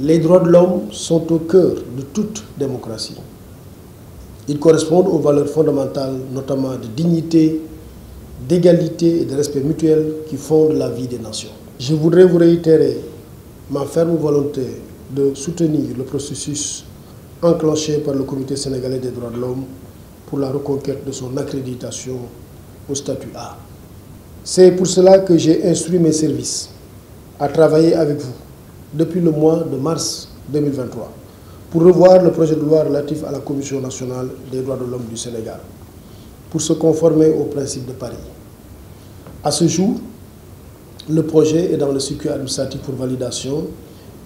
Les droits de l'homme sont au cœur de toute démocratie. Ils correspondent aux valeurs fondamentales, notamment de dignité, d'égalité et de respect mutuel qui fondent la vie des nations. Je voudrais vous réitérer ma ferme volonté de soutenir le processus enclenché par le Comité sénégalais des droits de l'homme pour la reconquête de son accréditation au statut A. C'est pour cela que j'ai instruit mes services à travailler avec vous depuis le mois de mars 2023 pour revoir le projet de loi relatif à la Commission nationale des droits de l'homme du Sénégal pour se conformer aux principes de Paris. À ce jour, le projet est dans le circuit administratif pour validation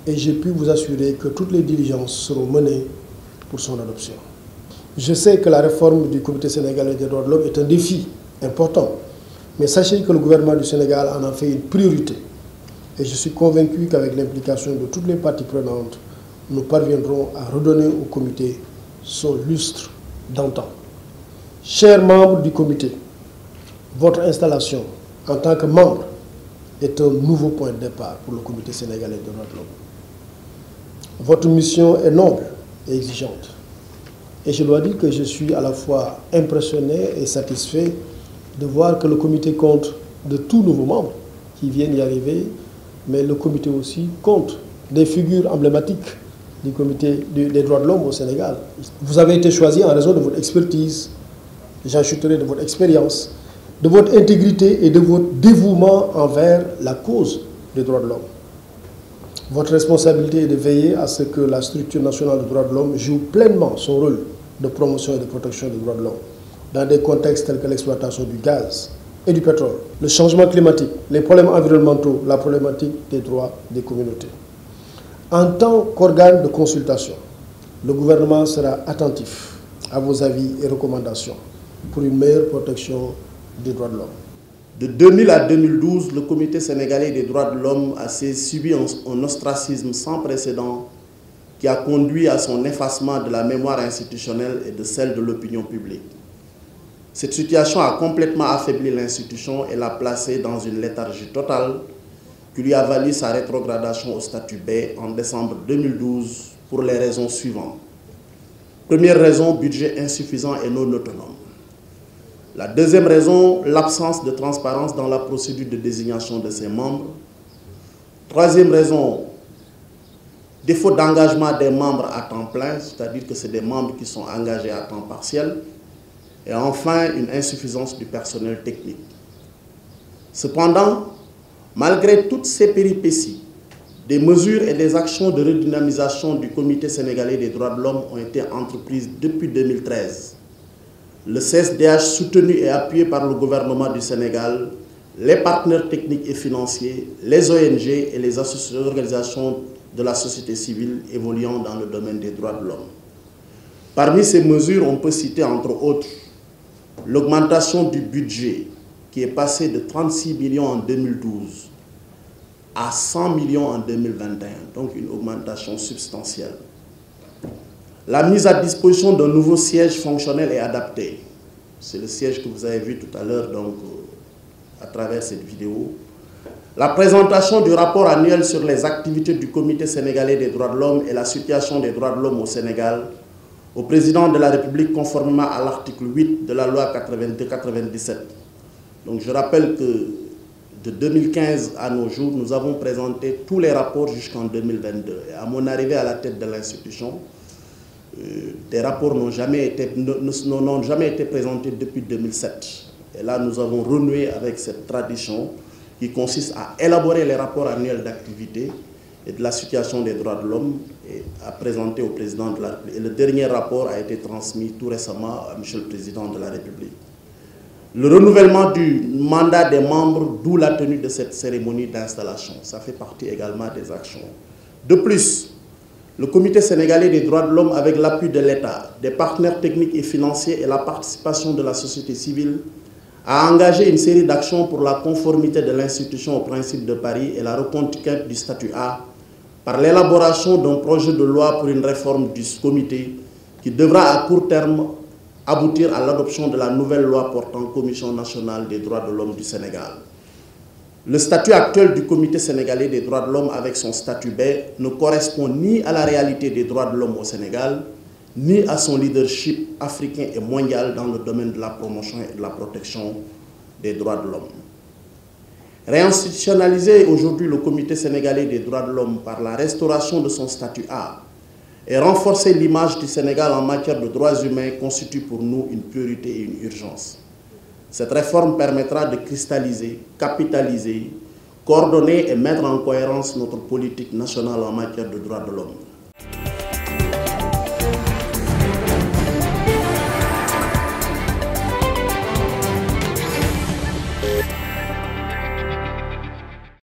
et j'ai pu vous assurer que toutes les diligences seront menées pour son adoption. Je sais que la réforme du Comité sénégalais des droits de l'homme est un défi important, mais sachez que le gouvernement du Sénégal en a fait une priorité. Et je suis convaincu qu'avec l'implication de toutes les parties prenantes, nous parviendrons à redonner au comité son lustre d'antan. Chers membres du comité, votre installation en tant que membre est un nouveau point de départ pour le Comité sénégalais des droits de l'homme. Votre mission est noble et exigeante. Et je dois dire que je suis à la fois impressionné et satisfait de voir que le comité compte de tout nouveaux membres qui viennent y arriver, mais le comité aussi compte des figures emblématiques du Comité des droits de l'homme au Sénégal. Vous avez été choisi en raison de votre expertise, j'ajouterai de votre expérience, de votre intégrité et de votre dévouement envers la cause des droits de l'homme. Votre responsabilité est de veiller à ce que la structure nationale des droits de l'homme joue pleinement son rôle de promotion et de protection des droits de l'homme dans des contextes tels que l'exploitation du gaz et du pétrole, le changement climatique, les problèmes environnementaux, la problématique des droits des communautés. En tant qu'organe de consultation, le gouvernement sera attentif à vos avis et recommandations pour une meilleure protection des droits de l'homme. De 2000 à 2012, le Comité sénégalais des droits de l'homme a subi un ostracisme sans précédent qui a conduit à son effacement de la mémoire institutionnelle et de celle de l'opinion publique. Cette situation a complètement affaibli l'institution et l'a placée dans une léthargie totale qui lui a valu sa rétrogradation au statut B en décembre 2012 pour les raisons suivantes. Première raison, budget insuffisant et non autonome. La deuxième raison, l'absence de transparence dans la procédure de désignation de ses membres. Troisième raison, défaut d'engagement des membres à temps plein, c'est-à-dire que c'est des membres qui sont engagés à temps partiel. Et enfin, une insuffisance du personnel technique. Cependant, malgré toutes ces péripéties, des mesures et des actions de redynamisation du Comité sénégalais des droits de l'homme ont été entreprises depuis 2013. Le CSDH, soutenu et appuyé par le gouvernement du Sénégal, les partenaires techniques et financiers, les ONG et les organisations de la société civile évoluant dans le domaine des droits de l'homme. Parmi ces mesures, on peut citer entre autres l'augmentation du budget qui est passé de 36 millions en 2012 à 100 millions en 2021, donc une augmentation substantielle. La mise à disposition d'un nouveau siège fonctionnel et adapté. C'est le siège que vous avez vu tout à l'heure à travers cette vidéo. La présentation du rapport annuel sur les activités du Comité sénégalais des droits de l'homme et la situation des droits de l'homme au Sénégal au président de la République conformément à l'article 8 de la loi 82-97. Donc je rappelle que de 2015 à nos jours, nous avons présenté tous les rapports jusqu'en 2022. Et à mon arrivée à la tête de l'institution, des rapports n'ont jamais été présentés depuis 2007. Et là, nous avons renoué avec cette tradition qui consiste à élaborer les rapports annuels d'activité et de la situation des droits de l'homme et à présenter au président de la République. Et le dernier rapport a été transmis tout récemment à M. le Président de la République. Le renouvellement du mandat des membres, d'où la tenue de cette cérémonie d'installation. Ça fait partie également des actions. De plus, le Comité sénégalais des droits de l'homme, avec l'appui de l'État, des partenaires techniques et financiers et la participation de la société civile, a engagé une série d'actions pour la conformité de l'institution au principe de Paris et la reconquête du statut A par l'élaboration d'un projet de loi pour une réforme du comité qui devra à court terme aboutir à l'adoption de la nouvelle loi portant Commission nationale des droits de l'homme du Sénégal. Le statut actuel du Comité sénégalais des droits de l'homme avec son statut B ne correspond ni à la réalité des droits de l'homme au Sénégal, ni à son leadership africain et mondial dans le domaine de la promotion et de la protection des droits de l'homme. Réinstitutionnaliser aujourd'hui le Comité sénégalais des droits de l'homme par la restauration de son statut A et renforcer l'image du Sénégal en matière de droits humains constitue pour nous une priorité et une urgence. Cette réforme permettra de cristalliser, capitaliser, coordonner et mettre en cohérence notre politique nationale en matière de droits de l'homme.